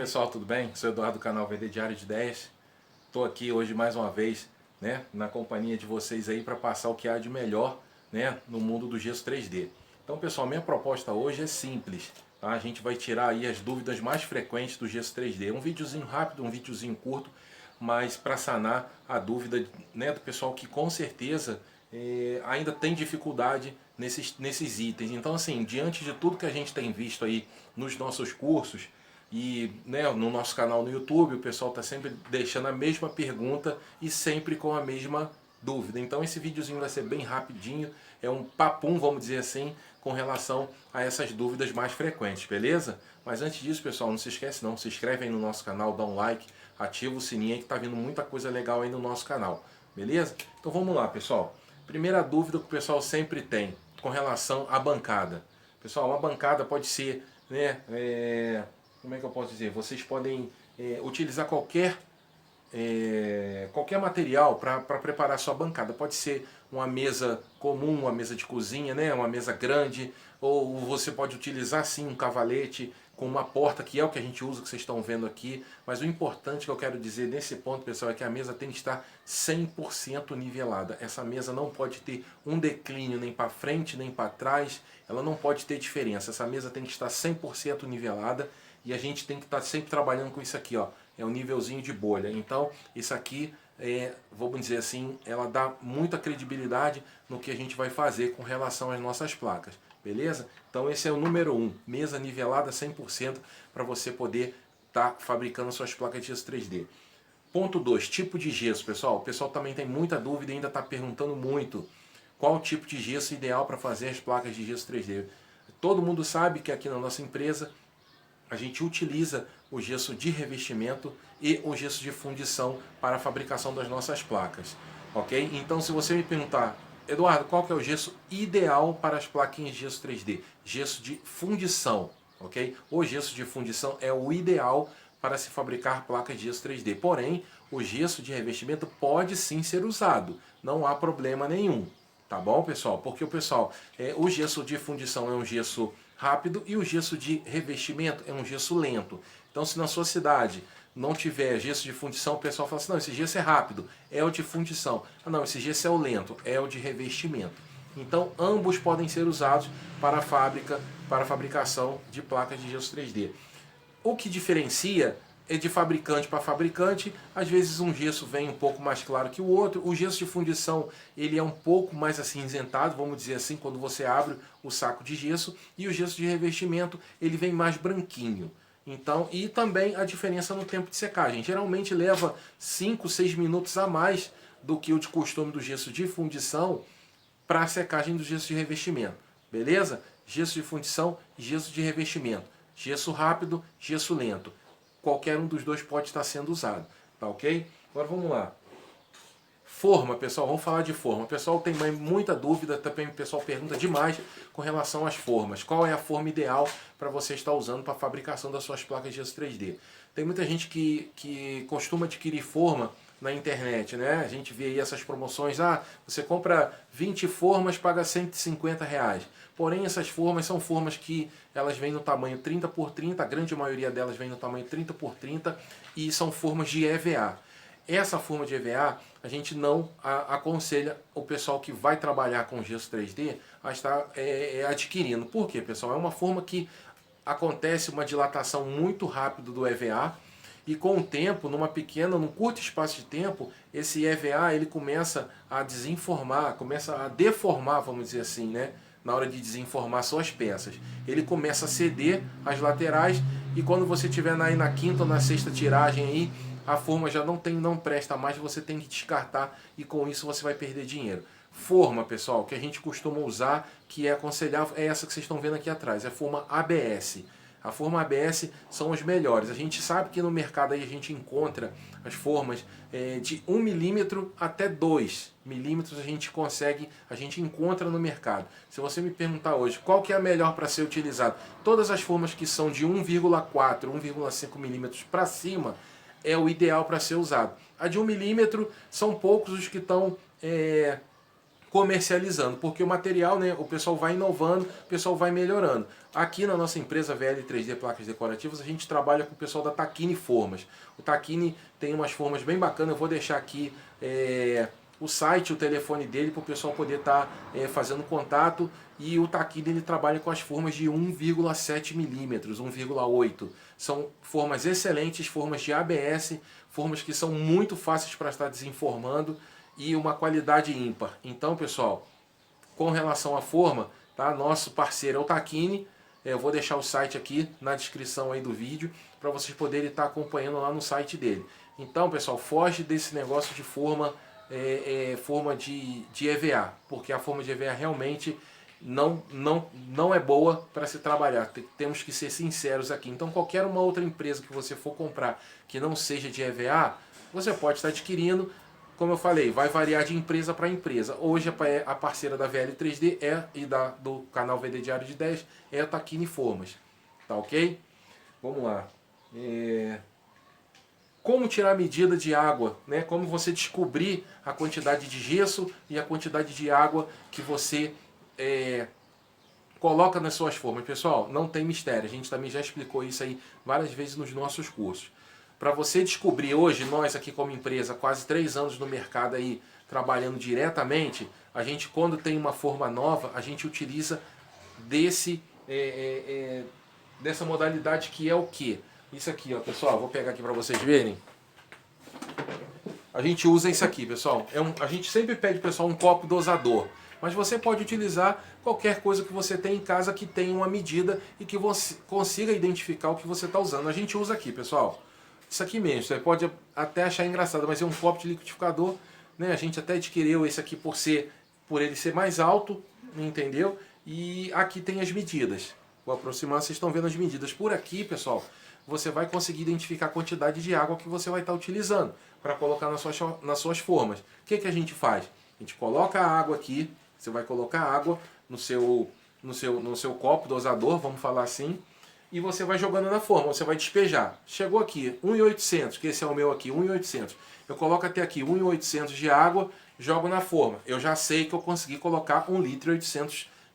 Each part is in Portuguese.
Pessoal, tudo bem? Sou Eduardo do canal Vender Diário de Ideias. Estou aqui hoje mais uma vez, né, na companhia de vocês aí para passar o que há de melhor, né, no mundo do gesso 3D. Então, pessoal, minha proposta hoje é simples, tá? A gente vai tirar aí as dúvidas mais frequentes do gesso 3D. Um videozinho rápido, um videozinho curto, mas para sanar a dúvida, né, do pessoal que com certeza ainda tem dificuldade nesses itens. Então, assim, diante de tudo que a gente tem visto aí nos nossos cursos, e né, no nosso canal no YouTube, o pessoal está sempre deixando a mesma pergunta e sempre com a mesma dúvida. Então esse videozinho vai ser bem rapidinho, é um papum, vamos dizer assim, com relação a essas dúvidas mais frequentes, beleza? Mas antes disso, pessoal, não se esquece não, se inscreve aí no nosso canal, dá um like, ativa o sininho aí que está vindo muita coisa legal aí no nosso canal, beleza? Então vamos lá, pessoal. Primeira dúvida que o pessoal sempre tem com relação à bancada. Pessoal, uma bancada pode ser, né, como é que eu posso dizer? Vocês podem utilizar qualquer material para preparar sua bancada. Pode ser uma mesa comum, uma mesa de cozinha, né? Uma mesa grande, ou você pode utilizar sim um cavalete com uma porta, que é o que a gente usa, que vocês estão vendo aqui. Mas o importante que eu quero dizer nesse ponto, pessoal, é que a mesa tem que estar 100% nivelada. Essa mesa não pode ter um declínio nem para frente, nem para trás. Ela não pode ter diferença. Essa mesa tem que estar 100% nivelada. E a gente tem que estar sempre trabalhando com isso aqui, ó. É um nívelzinho de bolha. Então, isso aqui, vamos dizer assim, ela dá muita credibilidade no que a gente vai fazer com relação às nossas placas. Beleza? Então esse é o número 1. Mesa nivelada 100% para você poder estar fabricando suas placas de gesso 3D. Ponto 2. Tipo de gesso, pessoal. O pessoal também tem muita dúvida e ainda está perguntando muito. Qual o tipo de gesso ideal para fazer as placas de gesso 3D? Todo mundo sabe que aqui na nossa empresa a gente utiliza o gesso de revestimento e o gesso de fundição para a fabricação das nossas placas, ok? Então se você me perguntar, Eduardo, qual que é o gesso ideal para as plaquinhas de gesso 3D? Gesso de fundição, ok? O gesso de fundição é o ideal para se fabricar placas de gesso 3D. Porém, o gesso de revestimento pode sim ser usado, não há problema nenhum. Tá bom, pessoal? Porque o gesso de fundição é um gesso rápido e o gesso de revestimento é um gesso lento. Então, se na sua cidade não tiver gesso de fundição, o pessoal fala assim, não, esse gesso é rápido, é o de fundição. Ah, não, esse gesso é o lento, é o de revestimento. Então, ambos podem ser usados para a fabricação de placas de gesso 3D. O que diferencia é de fabricante para fabricante. Às vezes um gesso vem um pouco mais claro que o outro. O gesso de fundição ele é um pouco mais acinzentado, vamos dizer assim, quando você abre o saco de gesso. E o gesso de revestimento ele vem mais branquinho. Então, e também a diferença no tempo de secagem. Geralmente leva 5, 6 minutos a mais do que o de costume do gesso de fundição para a secagem do gesso de revestimento. Beleza? Gesso de fundição e gesso de revestimento. Gesso rápido, gesso lento. Qualquer um dos dois pode estar sendo usado. Tá ok? Agora vamos lá. Forma, pessoal, vamos falar de forma. O pessoal tem muita dúvida, também o pessoal pergunta demais com relação às formas. Qual é a forma ideal para você estar usando para a fabricação das suas placas de gesso 3D? Tem muita gente que costuma adquirir forma na internet, né? A gente vê aí essas promoções, você compra 20 formas, paga R$ 150. Porém, essas formas são formas que elas vêm no tamanho 30 por 30, a grande maioria delas vem no tamanho 30 por 30 e são formas de EVA. Essa forma de EVA, a gente não aconselha o pessoal que vai trabalhar com gesso 3D a estar adquirindo. Por quê, pessoal? É uma forma que acontece uma dilatação muito rápida do EVA e com o tempo, num curto espaço de tempo, esse EVA ele começa a desenformar, começa a deformar, vamos dizer assim, né? Na hora de desenformar suas peças. Ele começa a ceder as laterais e quando você estiver aí na quinta ou na sexta tiragem aí, a forma já não presta mais, você tem que descartar e com isso você vai perder dinheiro. Forma, pessoal, que a gente costuma usar, que é aconselhável, é essa que vocês estão vendo aqui atrás, é a forma ABS. A forma ABS são as melhores. A gente sabe que no mercado aí a gente encontra as formas de 1 milímetro até 2 milímetros a gente encontra no mercado. Se você me perguntar hoje qual que é a melhor para ser utilizado, todas as formas que são de 1,4, 1,5 milímetros para cima é o ideal para ser usado. A de 1 milímetro são poucos os que estão comercializando, porque o material, né, o pessoal vai inovando, o pessoal vai melhorando. Aqui na nossa empresa VL3D Placas Decorativas, a gente trabalha com o pessoal da Taquini Formas. O Taquini tem umas formas bem bacanas, eu vou deixar aqui o site, o telefone dele, para o pessoal poder estar fazendo contato. E o Taquini ele trabalha com as formas de 1,7 milímetros, 1,8. São formas excelentes, formas de ABS, formas que são muito fáceis para estar desenformando e uma qualidade ímpar. Então, pessoal, com relação à forma, tá? Nosso parceiro é o Taquini. Eu vou deixar o site aqui na descrição aí do vídeo para vocês poderem estar acompanhando lá no site dele. Então, pessoal, foge desse negócio de forma de EVA, porque a forma de EVA realmente não é boa para se trabalhar. Temos que ser sinceros aqui. Então, qualquer uma outra empresa que você for comprar que não seja de EVA, você pode estar adquirindo. Como eu falei, vai variar de empresa para empresa. Hoje a parceira da VL3D e do canal VD Diário de 10 é a Taquini Formas. Tá ok? Vamos lá. Como tirar a medida de água, né? Como você descobrir a quantidade de gesso e a quantidade de água que você coloca nas suas formas. Pessoal, não tem mistério. A gente também já explicou isso aí várias vezes nos nossos cursos. Para você descobrir hoje, nós aqui como empresa, quase 3 anos no mercado aí, trabalhando diretamente, a gente quando tem uma forma nova, a gente utiliza dessa modalidade que é o quê? Isso aqui, ó, pessoal, vou pegar aqui para vocês verem. A gente usa isso aqui, pessoal. A gente sempre pede, pessoal, um copo dosador. Mas você pode utilizar qualquer coisa que você tem em casa que tenha uma medida e que você consiga identificar o que você está usando. A gente usa aqui, pessoal. Isso aqui mesmo, você pode até achar engraçado, mas é um copo de liquidificador, né? A gente até adquiriu esse aqui por ele ser mais alto, entendeu? E aqui tem as medidas. Vou aproximar, vocês estão vendo as medidas. Por aqui, pessoal, você vai conseguir identificar a quantidade de água que você vai estar utilizando para colocar nas suas formas. O que a gente faz? A gente coloca a água aqui, você vai colocar a água no seu copo dosador, vamos falar assim, e você vai jogando na forma, você vai despejar. Chegou aqui, 1.800, que esse é o meu aqui, 1.800. Eu coloco até aqui 1.800 de água, jogo na forma. Eu já sei que eu consegui colocar 1,8 litro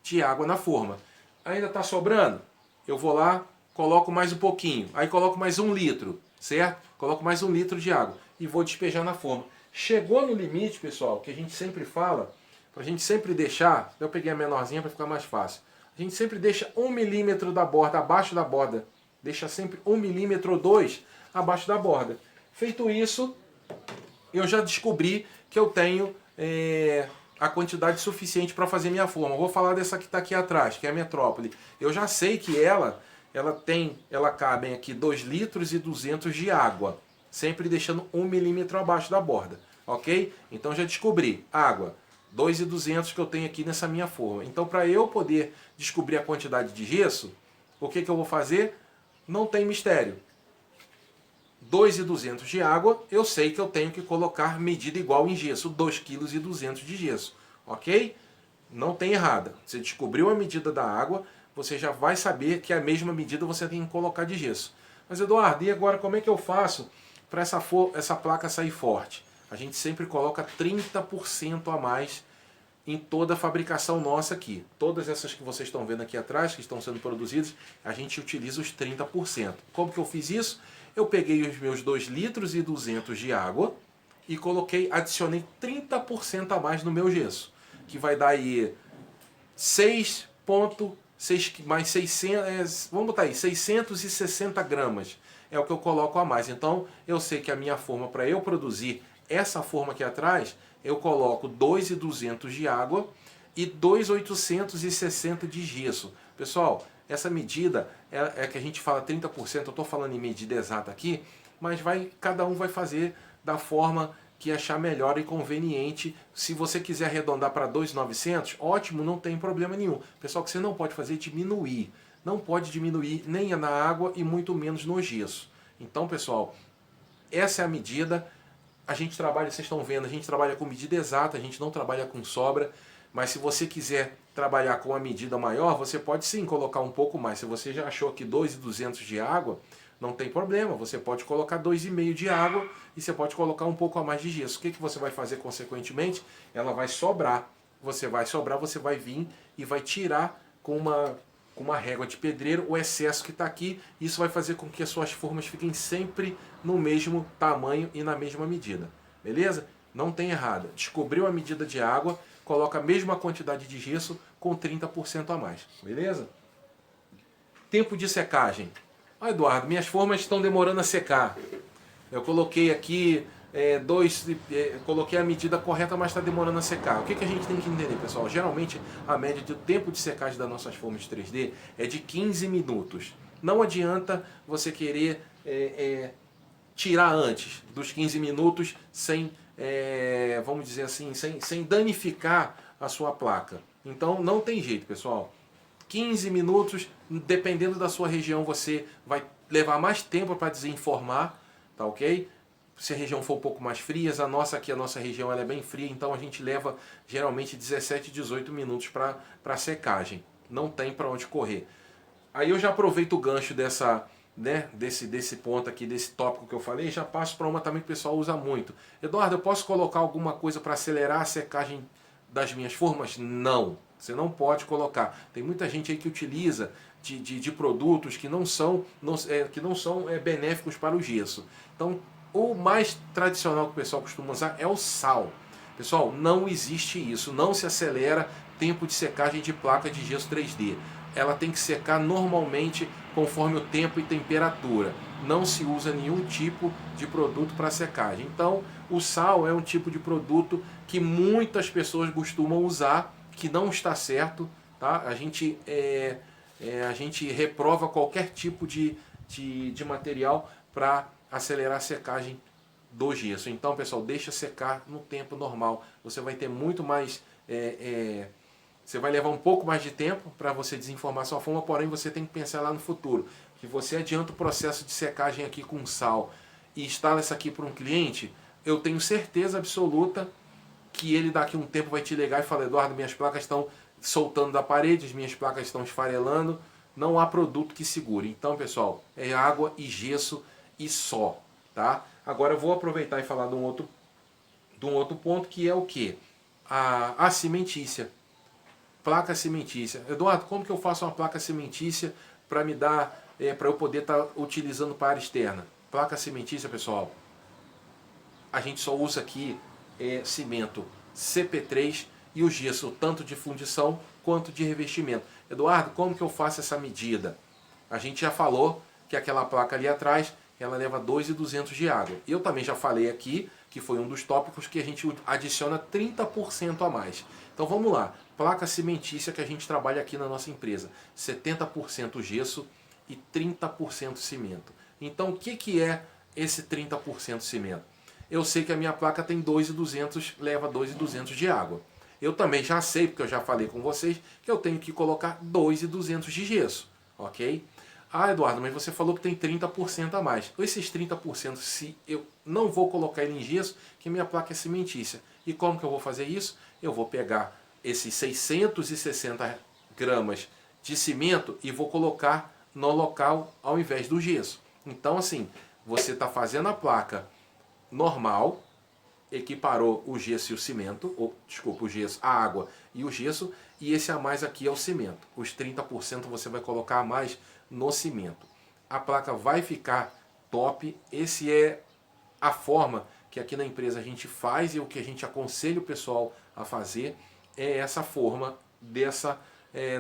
de água na forma. Ainda está sobrando? Eu vou lá, coloco mais um pouquinho. Aí coloco mais 1 litro, certo? Coloco mais 1 litro de água e vou despejar na forma. Chegou no limite, pessoal, que a gente sempre fala, para a gente sempre deixar, eu peguei a menorzinha para ficar mais fácil. A gente sempre deixa 1 milímetro da borda, abaixo da borda. Deixa sempre 1 milímetro ou 2 abaixo da borda. Feito isso, eu já descobri que eu tenho a quantidade suficiente para fazer minha forma. Eu vou falar dessa que está aqui atrás, que é a Metrópole. Eu já sei que ela cabe aqui 2,2 litros de água, sempre deixando 1 milímetro abaixo da borda, ok? Então já descobri, água, 2,2 que eu tenho aqui nessa minha forma. Então para eu poder descobrir a quantidade de gesso, o que eu vou fazer? Não tem mistério. 2,2 de água, eu sei que eu tenho que colocar medida igual em gesso, 2,2 kg de gesso, ok? Não tem errada. Você descobriu a medida da água, você já vai saber que a mesma medida você tem que colocar de gesso. Mas Eduardo, e agora como é que eu faço para essa placa sair forte? A gente sempre coloca 30% a mais em toda a fabricação nossa aqui. Todas essas que vocês estão vendo aqui atrás, que estão sendo produzidas, a gente utiliza os 30%. Como que eu fiz isso? Eu peguei os meus 2,2 litros de água e adicionei 30% a mais no meu gesso, que vai dar aí 6,6 mais 600, vamos botar aí, 660 gramas. É o que eu coloco a mais. Então, eu sei que a minha forma, para eu produzir essa forma aqui atrás, eu coloco 2,2 de água e 2,860 de gesso. Pessoal, essa medida é que a gente fala 30%, eu estou falando em medida exata aqui, mas cada um vai fazer da forma que achar melhor e conveniente. Se você quiser arredondar para 2,900, ótimo, não tem problema nenhum. Pessoal, o que você não pode fazer é diminuir. Não pode diminuir nem na água e muito menos no gesso. Então, pessoal, essa é a medida. A gente trabalha, vocês estão vendo, a gente trabalha com medida exata, a gente não trabalha com sobra. Mas se você quiser trabalhar com uma medida maior, você pode sim colocar um pouco mais. Se você já achou aqui 2,2 de água, não tem problema. Você pode colocar 2,5 de água e você pode colocar um pouco a mais de gesso. O que você vai fazer consequentemente? Ela vai sobrar. você vai sobrar, você vai vir e vai tirar com uma régua de pedreiro o excesso que está aqui. Isso vai fazer com que as suas formas fiquem sempre no mesmo tamanho e na mesma medida. Beleza? Não tem errado. Descobriu a medida de água, coloca a mesma quantidade de gesso com 30% a mais. Beleza? Tempo de secagem. Ah, Eduardo, minhas formas estão demorando a secar. Eu coloquei aqui coloquei a medida correta, mas está demorando a secar. O que a gente tem que entender, pessoal? Geralmente, a média de tempo de secagem das nossas formas de 3D é de 15 minutos. Não adianta você querer tirar antes dos 15 minutos sem, vamos dizer assim, sem danificar a sua placa. Então, não tem jeito, pessoal. 15 minutos, dependendo da sua região, você vai levar mais tempo para desenformar, tá ok? Se a região for um pouco mais fria, a nossa região ela é bem fria, então a gente leva geralmente 17, 18 minutos para secagem. Não tem para onde correr. Aí eu já aproveito o gancho desse ponto aqui, desse tópico que eu falei, já passo para uma também que o pessoal usa muito. Eduardo, eu posso colocar alguma coisa para acelerar a secagem das minhas formas? Não, você não pode colocar. Tem muita gente aí que utiliza de produtos que não são benéficos para o gesso. Então, o mais tradicional que o pessoal costuma usar é o sal. Pessoal, não existe isso. Não se acelera tempo de secagem de placa de gesso 3D. Ela tem que secar normalmente conforme o tempo e temperatura. Não se usa nenhum tipo de produto para secagem. Então, o sal é um tipo de produto que muitas pessoas costumam usar, que não está certo. Tá? A gente reprova qualquer tipo de material para acelerar a secagem do gesso. Então, pessoal, deixa secar no tempo normal. Você vai ter muito mais... você vai levar um pouco mais de tempo para você desenformar sua forma, porém você tem que pensar lá no futuro. Que você adianta o processo de secagem aqui com sal e instala isso aqui para um cliente, eu tenho certeza absoluta que ele daqui a um tempo vai te ligar e falar: Eduardo, minhas placas estão soltando da parede, as minhas placas estão esfarelando, não há produto que segure. Então, pessoal, é água e gesso e só, tá? Agora eu vou aproveitar e falar de um outro ponto, que é o que? A cimentícia. Placa cimentícia. Eduardo, como que eu faço uma placa cimentícia para me dar, para eu poder estar utilizando para a área externa? Placa cimentícia, pessoal, a gente só usa aqui cimento CP3 e o gesso tanto de fundição quanto de revestimento. Eduardo, como que eu faço essa medida? A gente já falou que aquela placa ali atrás, ela leva 2.200 de água. Eu também já falei aqui, que foi um dos tópicos, que a gente adiciona 30% a mais. Então vamos lá, placa cimentícia que a gente trabalha aqui na nossa empresa, 70% gesso e 30% cimento. Então o que é esse 30% cimento? Eu sei que a minha placa tem 2.200, leva 2.200 de água. Eu também já sei, porque eu já falei com vocês, que eu tenho que colocar 2.200 de gesso, ok? Ah, Eduardo, mas você falou que tem 30% a mais. Esses 30%, se eu não vou colocar ele em gesso, que minha placa é cimentícia. E como que eu vou fazer isso? Eu vou pegar esses 660 gramas de cimento e vou colocar no local ao invés do gesso. Então, assim, você está fazendo a placa normal, equiparou o gesso e o cimento, o gesso, a água e o gesso, e esse a mais aqui é o cimento. Os 30% você vai colocar a mais no cimento. A placa vai ficar top. Esse é a forma que aqui na empresa a gente faz e o que a gente aconselha o pessoal a fazer é essa forma dessa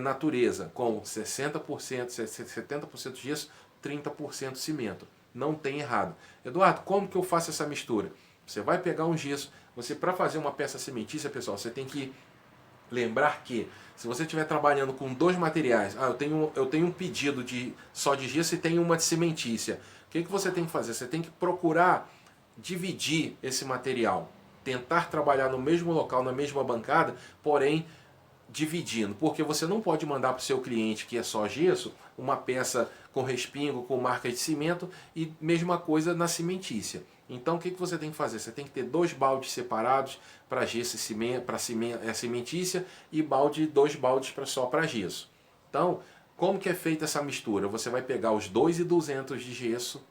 natureza, com 60%, 70% gesso, 30% cimento. Não tem errado. Eduardo, como que eu faço essa mistura? Você vai pegar um gesso, para fazer uma peça cimentícia, pessoal, você tem que lembrar que, se você estiver trabalhando com dois materiais, eu tenho um pedido só de gesso e tenho uma de cimentícia. O que você tem que fazer? Você tem que procurar dividir esse material. Tentar trabalhar no mesmo local, na mesma bancada, porém dividindo. Porque você não pode mandar para o seu cliente, que é só gesso, uma peça com respingo, com marca de cimento, e mesma coisa na cimentícia. Então o que você tem que fazer? Você tem que ter 2 baldes separados para gesso e cimento, para cimentícia, e 2 baldes só para gesso. Então, como que é feita essa mistura? Você vai pegar os 2.200 de gesso,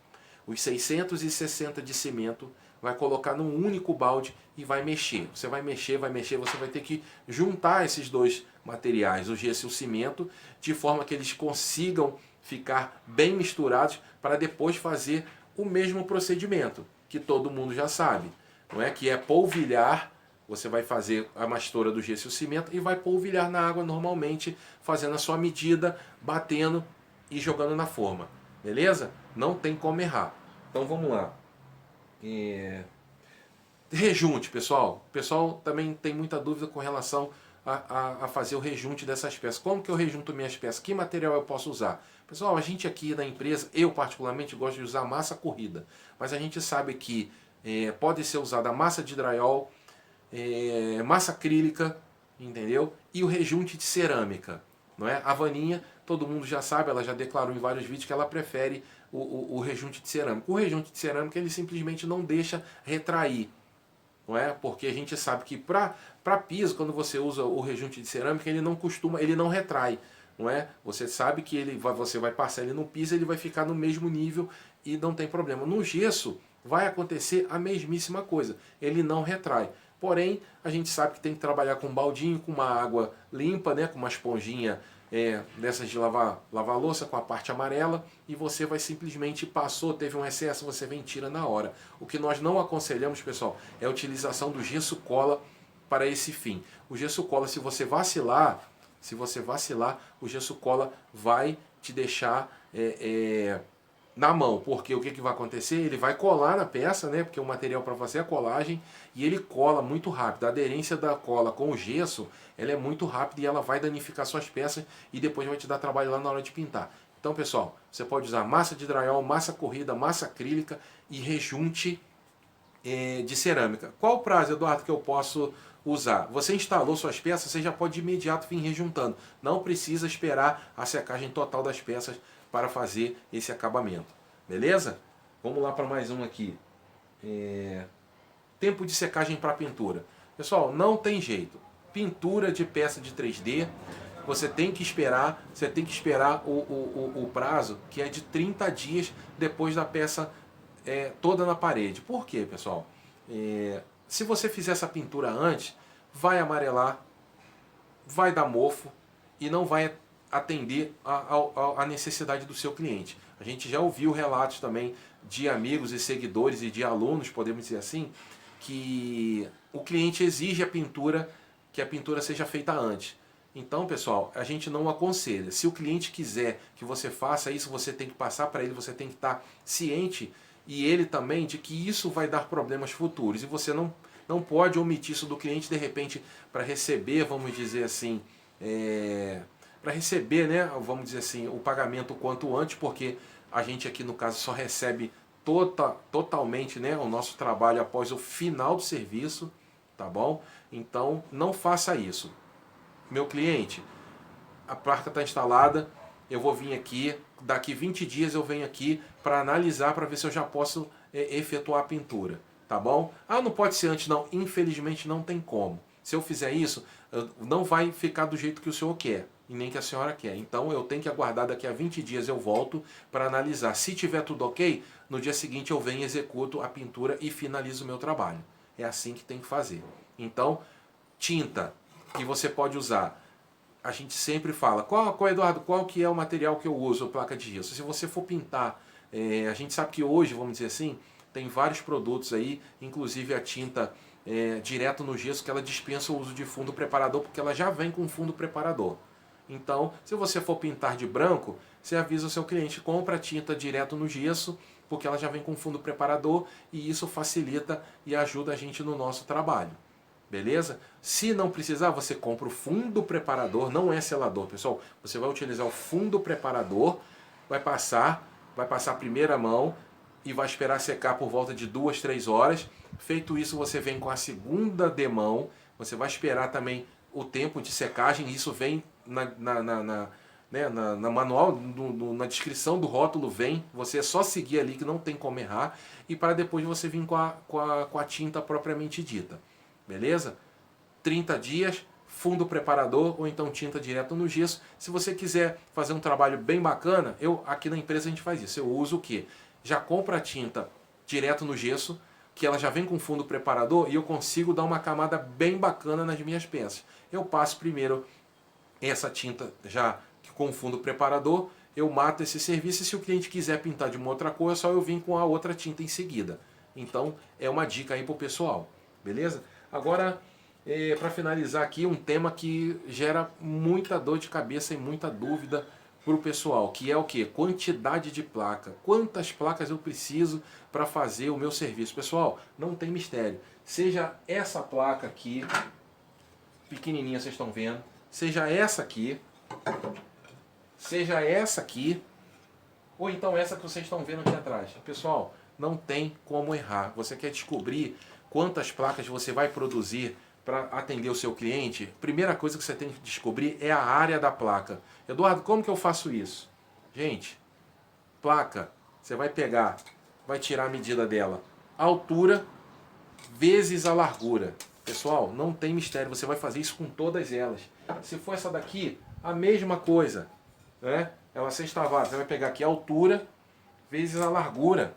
os 660 de cimento, vai colocar num único balde e vai mexer. Você vai mexer, você vai ter que juntar esses dois materiais, o gesso e o cimento, de forma que eles consigam ficar bem misturados para depois fazer o mesmo procedimento, que todo mundo já sabe, não é? Que é polvilhar. Você vai fazer a mistura do gesso e o cimento e vai polvilhar na água normalmente, fazendo a sua medida, batendo e jogando na forma. Beleza? Não tem como errar. Então vamos lá. Rejunte, pessoal. O pessoal também tem muita dúvida com relação a fazer o rejunte dessas peças. Como que eu rejunto minhas peças? Que material eu posso usar? Pessoal, a gente aqui na empresa, eu particularmente gosto de usar massa corrida. Mas a gente sabe que pode ser usada a massa de drywall, massa acrílica, entendeu? E o rejunte de cerâmica, não é? A Vaninha, todo mundo já sabe, ela já declarou em vários vídeos que ela prefere o rejunte de cerâmica. O rejunte de cerâmica ele simplesmente não deixa retrair, não é? Porque a gente sabe que para piso, quando você usa o rejunte de cerâmica, ele não retrai, não é? Você sabe que você vai passar ele no piso, ele vai ficar no mesmo nível e não tem problema. No gesso vai acontecer a mesmíssima coisa, ele não retrai. Porém, a gente sabe que tem que trabalhar com um baldinho, com uma água limpa, né, com uma esponjinha dessas de lavar louça, com a parte amarela, e você vai simplesmente, teve um excesso, você vem e tira na hora. O que nós não aconselhamos, pessoal, é a utilização do gesso cola para esse fim. O gesso cola, se você vacilar, o gesso cola vai te deixar na mão, porque o que vai acontecer? Ele vai colar na peça, né? Porque o material para fazer a colagem, e ele cola muito rápido. A aderência da cola com o gesso, ela é muito rápida e ela vai danificar suas peças e depois vai te dar trabalho lá na hora de pintar. Então, pessoal, você pode usar massa de drywall, massa corrida, massa acrílica e rejunte de cerâmica. Qual o prazo, Eduardo, que eu posso usar? Você instalou suas peças, você já pode de imediato vir rejuntando. Não precisa esperar a secagem total das peças para fazer esse acabamento. Beleza? Vamos lá para mais um aqui. Tempo de secagem para pintura. Pessoal, não tem jeito. Pintura de peça de 3D, você tem que esperar o prazo, que é de 30 dias depois da peça toda na parede. Por quê, pessoal? Se você fizer essa pintura antes, vai amarelar, vai dar mofo e não vai atender a necessidade do seu cliente. A gente já ouviu relatos também de amigos e seguidores e de alunos, podemos dizer assim, que o cliente exige que a pintura seja feita antes. Então, pessoal, a gente não aconselha. Se o cliente quiser que você faça isso, você tem que passar para ele, você tem que estar ciente, e ele também, de que isso vai dar problemas futuros. E você não pode omitir isso do cliente, de repente, para receber, vamos dizer assim, para receber, né, vamos dizer assim, o pagamento o quanto antes, porque a gente aqui, no caso, só recebe totalmente, né, o nosso trabalho após o final do serviço, tá bom? Então, não faça isso. Meu cliente, a placa está instalada, eu vou vir aqui, daqui 20 dias eu venho aqui para analisar, para ver se eu já posso efetuar a pintura, tá bom? Ah, não pode ser antes, não. Infelizmente não tem como. Se eu fizer isso, não vai ficar do jeito que o senhor quer, e nem que a senhora quer. Então eu tenho que aguardar, daqui a 20 dias eu volto para analisar. Se tiver tudo ok, no dia seguinte eu venho, executo a pintura e finalizo o meu trabalho. É assim que tem que fazer. Então, tinta que você pode usar. A gente sempre fala, Eduardo, qual que é o material que eu uso, placa de gesso? Se você for pintar, a gente sabe que hoje, vamos dizer assim, tem vários produtos aí, inclusive a tinta direto no gesso, que ela dispensa o uso de fundo preparador, porque ela já vem com fundo preparador. Então, se você for pintar de branco, você avisa o seu cliente, compra a tinta direto no gesso, porque ela já vem com fundo preparador, e isso facilita e ajuda a gente no nosso trabalho. Beleza? Se não precisar, você compra o fundo preparador, não é selador, pessoal. Você vai utilizar o fundo preparador, vai passar a primeira mão e vai esperar secar por volta de 2, 3 horas. Feito isso, você vem com a segunda demão, você vai esperar também o tempo de secagem, isso vem na manual, na descrição do rótulo vem, você é só seguir ali que não tem como errar, e para depois você vir com a tinta propriamente dita. Beleza? 30 dias, fundo preparador ou então tinta direto no gesso. Se você quiser fazer um trabalho bem bacana, aqui na empresa a gente faz isso. Eu uso o quê? Já compra a tinta direto no gesso, que ela já vem com fundo preparador e eu consigo dar uma camada bem bacana nas minhas peças. Eu passo primeiro essa tinta já com fundo preparador, eu mato esse serviço e se o cliente quiser pintar de uma outra cor, é só eu vir com a outra tinta em seguida. Então é uma dica aí pro pessoal, beleza? Agora, para finalizar aqui, um tema que gera muita dor de cabeça e muita dúvida para o pessoal, que é o que? Quantidade de placa. Quantas placas eu preciso para fazer o meu serviço? Pessoal, não tem mistério. Seja essa placa aqui, pequenininha, vocês estão vendo, seja essa aqui, ou então essa que vocês estão vendo aqui atrás. Pessoal, não tem como errar. Você quer descobrir quantas placas você vai produzir para atender o seu cliente? Primeira coisa que você tem que descobrir é a área da placa. Eduardo, como que eu faço isso? Gente, placa, você vai pegar, vai tirar a medida dela. A altura vezes a largura. Pessoal, não tem mistério, você vai fazer isso com todas elas. Se for essa daqui, a mesma coisa, né? Ela é 6 tavadas, você vai pegar aqui a altura vezes a largura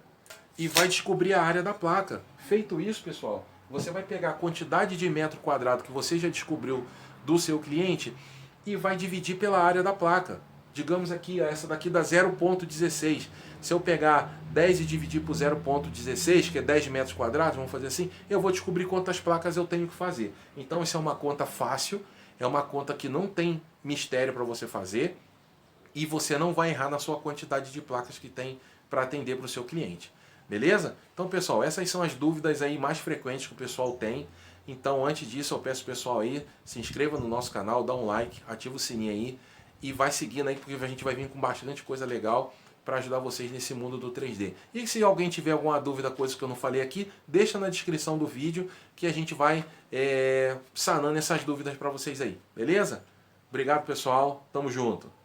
e vai descobrir a área da placa. Feito isso, pessoal, você vai pegar a quantidade de metro quadrado que você já descobriu do seu cliente e vai dividir pela área da placa. Digamos aqui, essa daqui dá 0,16. Se eu pegar 10 e dividir por 0,16, que é 10 metros quadrados, vamos fazer assim, eu vou descobrir quantas placas eu tenho que fazer. Então isso é uma conta fácil, é uma conta que não tem mistério para você fazer e você não vai errar na sua quantidade de placas que tem para atender para o seu cliente. Beleza? Então, pessoal, essas são as dúvidas aí mais frequentes que o pessoal tem. Então, antes disso, eu peço o pessoal aí, se inscreva no nosso canal, dá um like, ativa o sininho aí e vai seguindo aí, porque a gente vai vir com bastante coisa legal para ajudar vocês nesse mundo do 3D. E se alguém tiver alguma dúvida, coisa que eu não falei aqui, deixa na descrição do vídeo que a gente vai sanando essas dúvidas para vocês aí. Beleza? Obrigado, pessoal. Tamo junto.